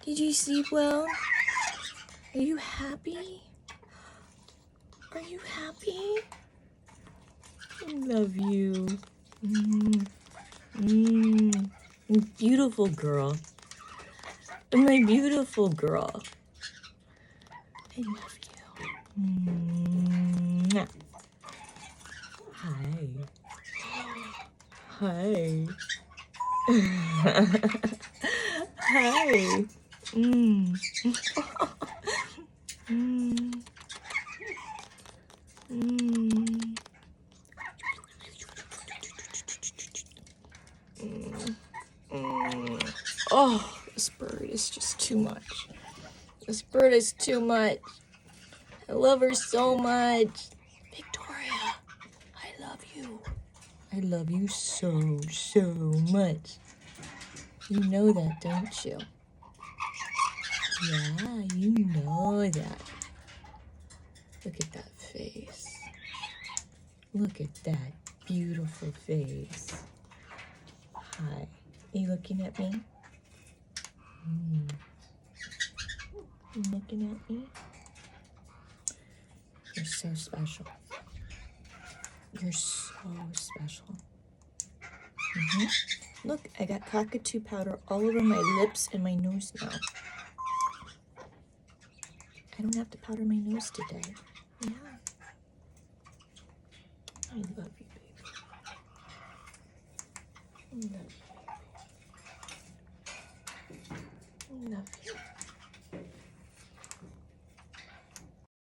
Did you sleep well? Are you happy? Are you happy? I love you. Beautiful girl. My beautiful girl. I love you. Mwah. Hi. Hi. Hi. Oh, this bird is just too much. This bird is too much. I love her so much. Victoria, I love you. I love you so much. You know that, don't you? Yeah, you know that. Look at that face. Look at that beautiful face. Hi. Are you looking at me? You looking at me? You're so special. You're so special. Look, I got cockatoo powder all over my lips and my nose now. I don't have to powder my nose today. Yeah. I love you, baby. I love